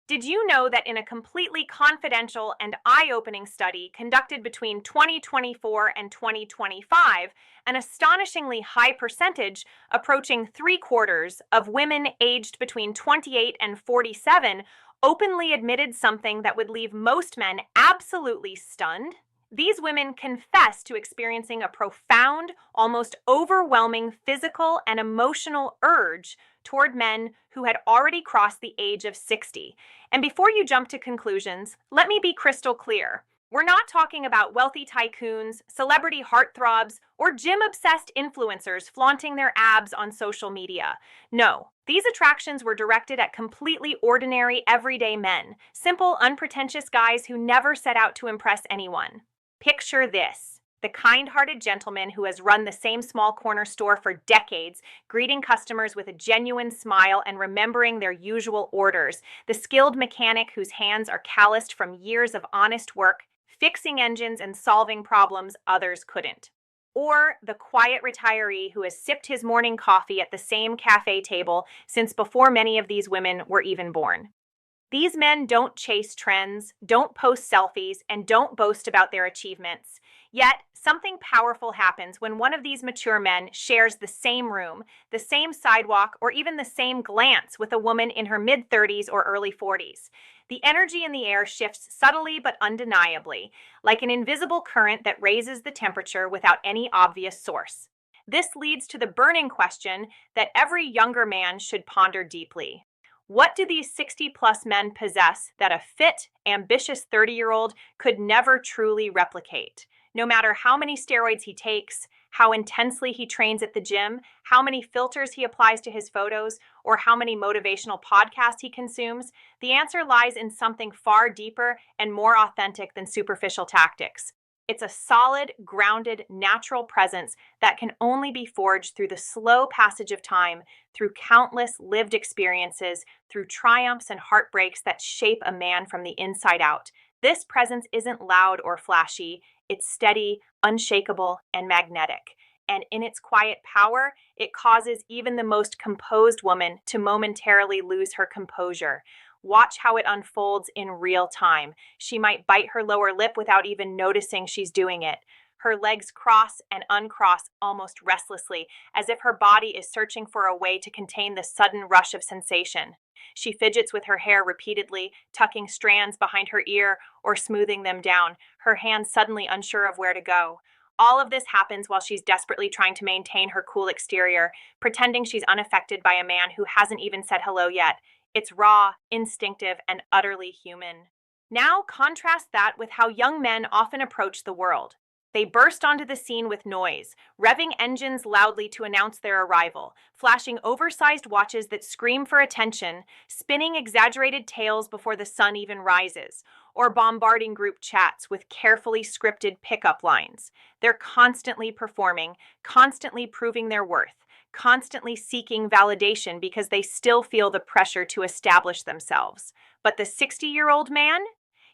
Did you know that in a completely confidential and eye-opening study conducted between 2024 and 2025, an astonishingly high percentage, approaching three-quarters, of women aged between 28 and 47 openly admitted something that would leave most men absolutely stunned? These women confess to experiencing a profound, almost overwhelming physical and emotional urge toward men who had already crossed the age of 60. And before you jump to conclusions, let me be crystal clear. We're not talking about wealthy tycoons, celebrity heartthrobs, or gym-obsessed influencers flaunting their abs on social media. No, these attractions were directed at completely ordinary, everyday men, simple, unpretentious guys who never set out to impress anyone. Picture this: the kind-hearted gentleman who has run the same small corner store for decades, greeting customers with a genuine smile and remembering their usual orders. The skilled mechanic whose hands are calloused from years of honest work, fixing engines and solving problems others couldn't. Or the quiet retiree who has sipped his morning coffee at the same cafe table since before many of these women were even born. These men don't chase trends, don't post selfies, and don't boast about their achievements. Yet, something powerful happens when one of these mature men shares the same room, the same sidewalk, or even the same glance with a woman in her mid-30s or early 40s. The energy in the air shifts subtly but undeniably, like an invisible current that raises the temperature without any obvious source. This leads to the burning question that every younger man should ponder deeply. What do these 60-plus men possess that a fit, ambitious 30-year-old could never truly replicate? No matter how many steroids he takes, how intensely he trains at the gym, how many filters he applies to his photos, or how many motivational podcasts he consumes, the answer lies in something far deeper and more authentic than superficial tactics. It's a solid, grounded, natural presence that can only be forged through the slow passage of time, through countless lived experiences, through triumphs and heartbreaks that shape a man from the inside out. This presence isn't loud or flashy, it's steady, unshakable, and magnetic. And in its quiet power, it causes even the most composed woman to momentarily lose her composure. Watch how it unfolds in real time. She might bite her lower lip without even noticing she's doing it. Her legs cross and uncross almost restlessly, as if her body is searching for a way to contain the sudden rush of sensation. She fidgets with her hair repeatedly, tucking strands behind her ear or smoothing them down, her hands suddenly unsure of where to go. All of this happens while she's desperately trying to maintain her cool exterior, pretending she's unaffected by a man who hasn't even said hello yet. It's raw, instinctive, and utterly human. Now contrast that with how young men often approach the world. They burst onto the scene with noise, revving engines loudly to announce their arrival, flashing oversized watches that scream for attention, spinning exaggerated tales before the sun even rises, or bombarding group chats with carefully scripted pickup lines. They're constantly performing, constantly proving their worth, constantly seeking validation because they still feel the pressure to establish themselves. But the 60-year-old man?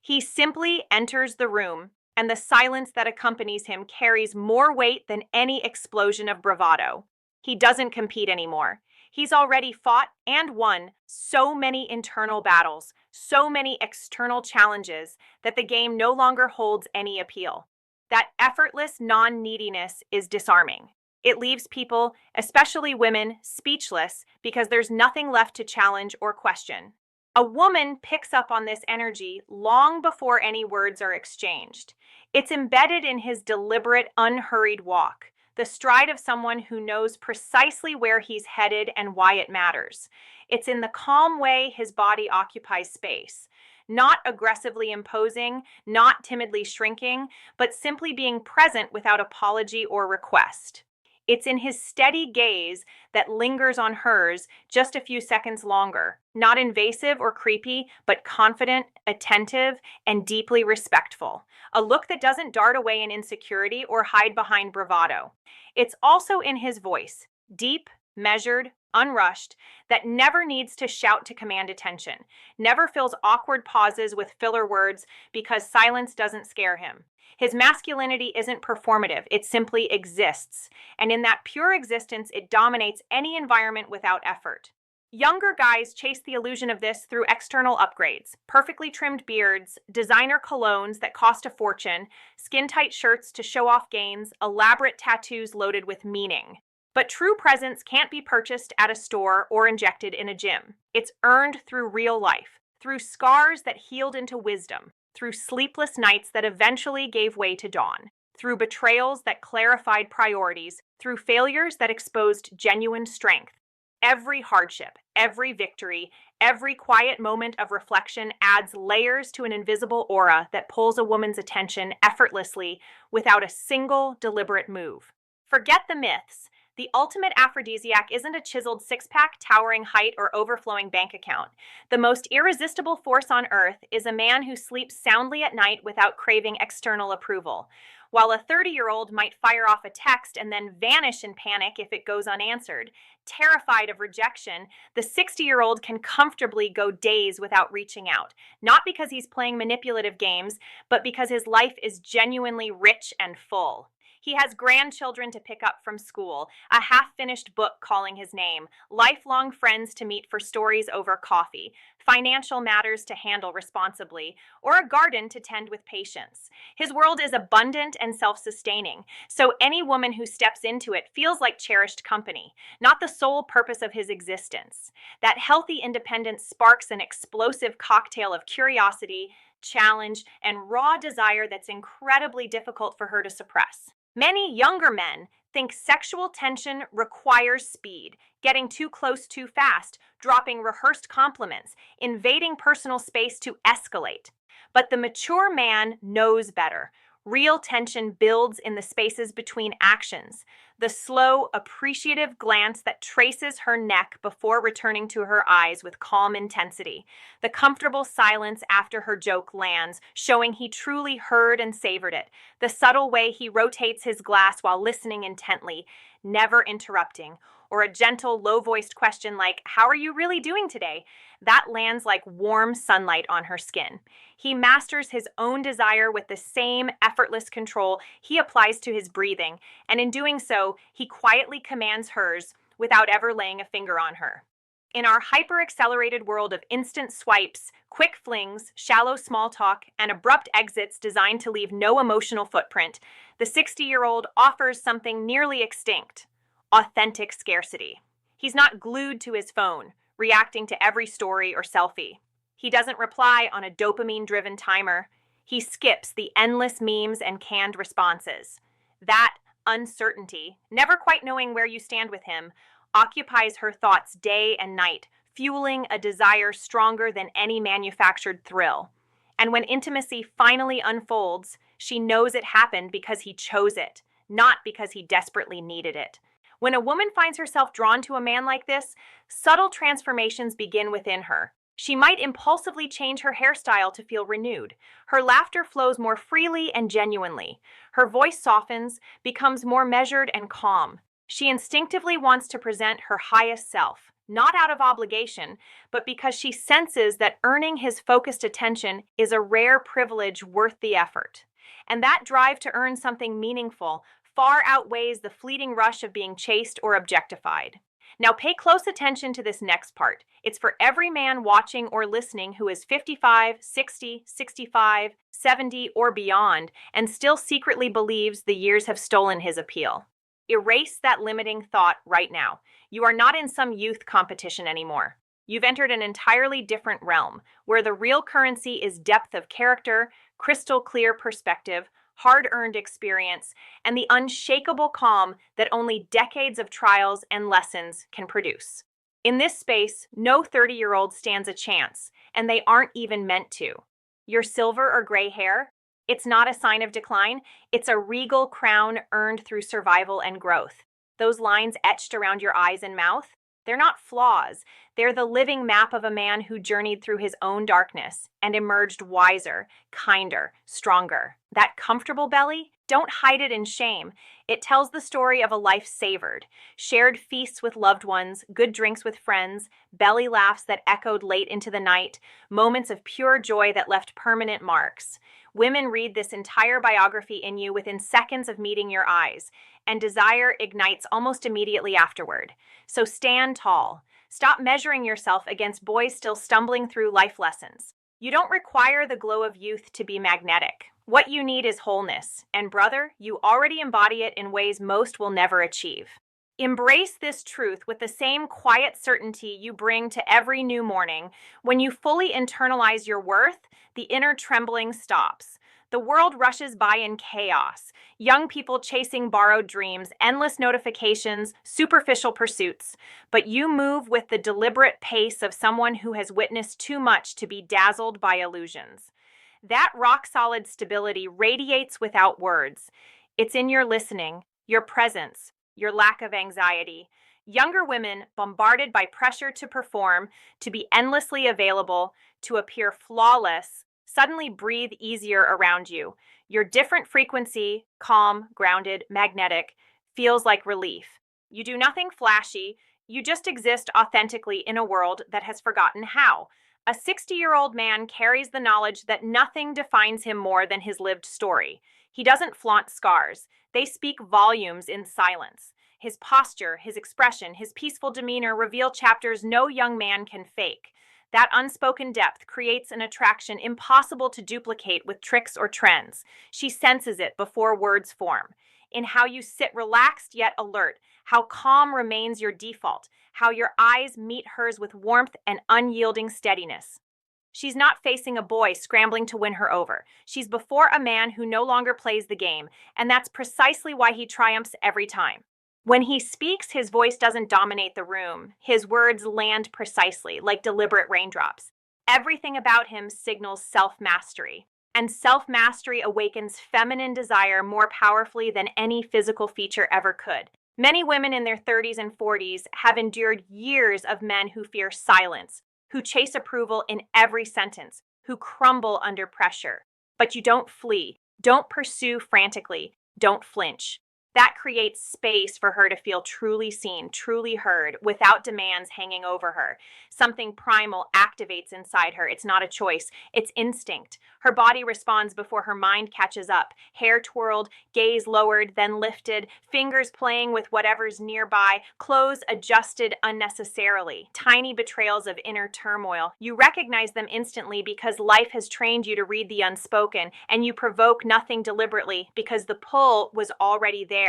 He simply enters the room, and the silence that accompanies him carries more weight than any explosion of bravado. He doesn't compete anymore. He's already fought and won so many internal battles, so many external challenges, that the game no longer holds any appeal. That effortless non-neediness is disarming. It leaves people, especially women, speechless because there's nothing left to challenge or question. A woman picks up on this energy long before any words are exchanged. It's embedded in his deliberate, unhurried walk, the stride of someone who knows precisely where he's headed and why it matters. It's in the calm way his body occupies space, not aggressively imposing, not timidly shrinking, but simply being present without apology or request. It's in his steady gaze that lingers on hers just a few seconds longer, not invasive or creepy, but confident, attentive, and deeply respectful. A look that doesn't dart away in insecurity or hide behind bravado. It's also in his voice, deep, measured, unrushed, that never needs to shout to command attention, never fills awkward pauses with filler words because silence doesn't scare him. His masculinity isn't performative, it simply exists. And in that pure existence, it dominates any environment without effort. Younger guys chase the illusion of this through external upgrades: perfectly trimmed beards, designer colognes that cost a fortune, skin-tight shirts to show off gains, elaborate tattoos loaded with meaning. But true presence can't be purchased at a store or injected in a gym. It's earned through real life, through scars that healed into wisdom, through sleepless nights that eventually gave way to dawn, through betrayals that clarified priorities, through failures that exposed genuine strength. Every hardship, every victory, every quiet moment of reflection adds layers to an invisible aura that pulls a woman's attention effortlessly without a single deliberate move. Forget the myths. The ultimate aphrodisiac isn't a chiseled six-pack, towering height, or overflowing bank account. The most irresistible force on earth is a man who sleeps soundly at night without craving external approval. While a 30-year-old might fire off a text and then vanish in panic if it goes unanswered, terrified of rejection, the 60-year-old can comfortably go days without reaching out, not because he's playing manipulative games, but because his life is genuinely rich and full. He has grandchildren to pick up from school, a half-finished book calling his name, lifelong friends to meet for stories over coffee, financial matters to handle responsibly, or a garden to tend with patience. His world is abundant and self-sustaining, so any woman who steps into it feels like cherished company, not the sole purpose of his existence. That healthy independence sparks an explosive cocktail of curiosity, challenge, and raw desire that's incredibly difficult for her to suppress. Many younger men think sexual tension requires speed, getting too close too fast, dropping rehearsed compliments, invading personal space to escalate. But the mature man knows better. Real tension builds in the spaces between actions, the slow, appreciative glance that traces her neck before returning to her eyes with calm intensity, the comfortable silence after her joke lands, showing he truly heard and savored it, the subtle way he rotates his glass while listening intently, never interrupting, or a gentle, low-voiced question like, "How are you really doing today?" that lands like warm sunlight on her skin. He masters his own desire with the same effortless control he applies to his breathing, and in doing so, he quietly commands hers without ever laying a finger on her. In our hyper-accelerated world of instant swipes, quick flings, shallow small talk, and abrupt exits designed to leave no emotional footprint, the 60-year-old offers something nearly extinct: authentic scarcity. He's not glued to his phone, reacting to every story or selfie. He doesn't reply on a dopamine-driven timer. He skips the endless memes and canned responses. That uncertainty, never quite knowing where you stand with him, occupies her thoughts day and night, fueling a desire stronger than any manufactured thrill. And when intimacy finally unfolds, she knows it happened because he chose it, not because he desperately needed it. When a woman finds herself drawn to a man like this, subtle transformations begin within her. She might impulsively change her hairstyle to feel renewed. Her laughter flows more freely and genuinely. Her voice softens, becomes more measured and calm. She instinctively wants to present her highest self, not out of obligation, but because she senses that earning his focused attention is a rare privilege worth the effort. And that drive to earn something meaningful far outweighs the fleeting rush of being chased or objectified. Now pay close attention to this next part. It's for every man watching or listening who is 55, 60, 65, 70, or beyond, and still secretly believes the years have stolen his appeal. Erase that limiting thought right now. You are not in some youth competition anymore. You've entered an entirely different realm, where the real currency is depth of character, crystal clear perspective, hard-earned experience, and the unshakable calm that only decades of trials and lessons can produce. In this space, no 30-year-old stands a chance, and they aren't even meant to. Your silver or gray hair? It's not a sign of decline. It's a regal crown earned through survival and growth. Those lines etched around your eyes and mouth? They're not flaws. They're the living map of a man who journeyed through his own darkness and emerged wiser, kinder, stronger. That comfortable belly? Don't hide it in shame. It tells the story of a life savored. Shared feasts with loved ones, good drinks with friends, belly laughs that echoed late into the night, moments of pure joy that left permanent marks. Women read this entire biography in you within seconds of meeting your eyes, and desire ignites almost immediately afterward. So stand tall. Stop measuring yourself against boys still stumbling through life lessons. You don't require the glow of youth to be magnetic. What you need is wholeness, and brother, you already embody it in ways most will never achieve. Embrace this truth with the same quiet certainty you bring to every new morning. When you fully internalize your worth, the inner trembling stops. The world rushes by in chaos. Young people chasing borrowed dreams, endless notifications, superficial pursuits. But you move with the deliberate pace of someone who has witnessed too much to be dazzled by illusions. That rock-solid stability radiates without words. It's in your listening, your presence, your lack of anxiety. Younger women, bombarded by pressure to perform, to be endlessly available, to appear flawless, suddenly breathe easier around you. Your different frequency, calm, grounded, magnetic, feels like relief. You do nothing flashy, you just exist authentically in a world that has forgotten how. A 60-year-old man carries the knowledge that nothing defines him more than his lived story. He doesn't flaunt scars. They speak volumes in silence. His posture, his expression, his peaceful demeanor reveal chapters no young man can fake. That unspoken depth creates an attraction impossible to duplicate with tricks or trends. She senses it before words form. In how you sit relaxed yet alert, how calm remains your default, how your eyes meet hers with warmth and unyielding steadiness. She's not facing a boy scrambling to win her over. She's before a man who no longer plays the game, and that's precisely why he triumphs every time. When he speaks, his voice doesn't dominate the room. His words land precisely, like deliberate raindrops. Everything about him signals self-mastery, and self-mastery awakens feminine desire more powerfully than any physical feature ever could. Many women in their 30s and 40s have endured years of men who fear silence, who chase approval in every sentence, who crumble under pressure. But you don't flee, don't pursue frantically, don't flinch. That creates space for her to feel truly seen, truly heard, without demands hanging over her. Something primal activates inside her. It's not a choice, it's instinct. Her body responds before her mind catches up. Hair twirled, gaze lowered, then lifted, fingers playing with whatever's nearby, clothes adjusted unnecessarily. Tiny betrayals of inner turmoil. You recognize them instantly because life has trained you to read the unspoken, and you provoke nothing deliberately because the pull was already there.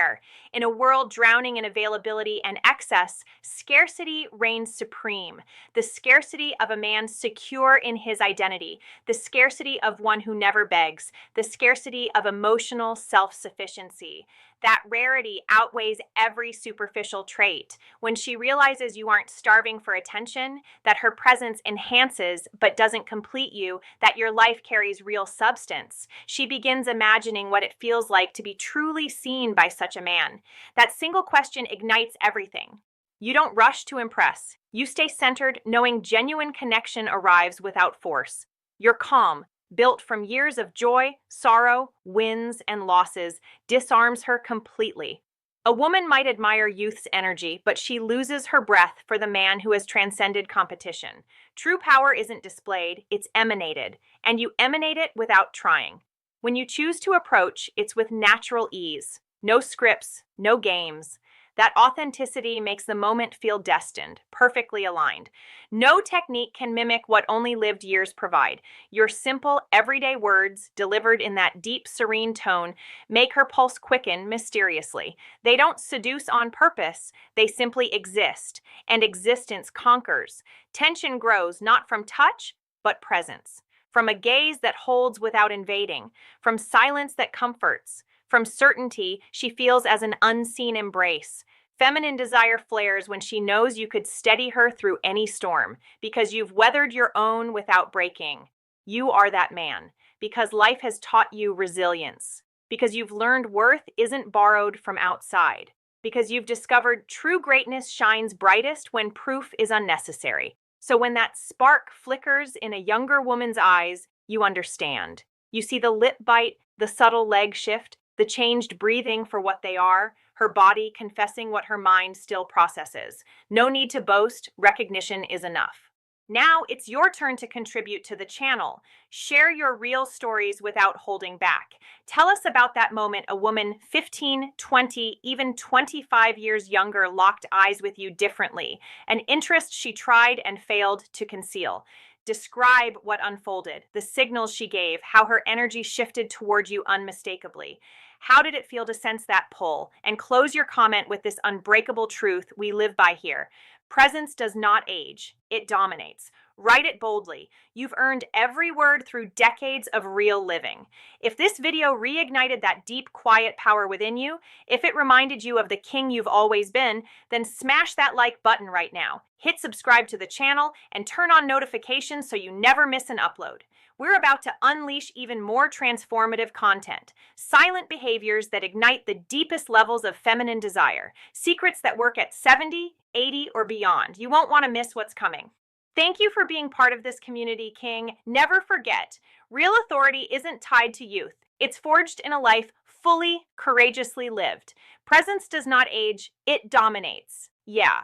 In a world drowning in availability and excess, scarcity reigns supreme. The scarcity of a man secure in his identity, the scarcity of one who never begs, the scarcity of emotional self-sufficiency. That rarity outweighs every superficial trait. When she realizes you aren't starving for attention, that her presence enhances but doesn't complete you, that your life carries real substance, she begins imagining what it feels like to be truly seen by such a man. That single question ignites everything. You don't rush to impress. You stay centered, knowing genuine connection arrives without force. You're calm, built from years of joy, sorrow, wins, and losses, disarms her completely. A woman might admire youth's energy, but she loses her breath for the man who has transcended competition. True power isn't displayed, it's emanated, and you emanate it without trying. When you choose to approach, it's with natural ease. No scripts, no games. That authenticity makes the moment feel destined, perfectly aligned. No technique can mimic what only lived years provide. Your simple, everyday words, delivered in that deep, serene tone, make her pulse quicken mysteriously. They don't seduce on purpose, they simply exist, and existence conquers. Tension grows not from touch, but presence. From a gaze that holds without invading, from silence that comforts, from certainty she feels as an unseen embrace. Feminine desire flares when she knows you could steady her through any storm, because you've weathered your own without breaking. You are that man, because life has taught you resilience, because you've learned worth isn't borrowed from outside, because you've discovered true greatness shines brightest when proof is unnecessary. So when that spark flickers in a younger woman's eyes, you understand. You see the lip bite, the subtle leg shift, the changed breathing for what they are, her body confessing what her mind still processes. No need to boast, recognition is enough. Now it's your turn to contribute to the channel. Share your real stories without holding back. Tell us about that moment a woman 15, 20, even 25 years younger locked eyes with you differently, an interest she tried and failed to conceal. Describe what unfolded, the signals she gave, how her energy shifted toward you unmistakably. How did it feel to sense that pull? And close your comment with this unbreakable truth we live by here. Presence does not age, it dominates. Write it boldly. You've earned every word through decades of real living. If this video reignited that deep, quiet power within you, if it reminded you of the king you've always been, then smash that like button right now. Hit subscribe to the channel and turn on notifications so you never miss an upload. We're about to unleash even more transformative content. Silent behaviors that ignite the deepest levels of feminine desire. Secrets that work at 70, 80, or beyond. You won't want to miss what's coming. Thank you for being part of this community, King. Never forget, real authority isn't tied to youth. It's forged in a life fully, courageously lived. Presence does not age, it dominates. Yeah.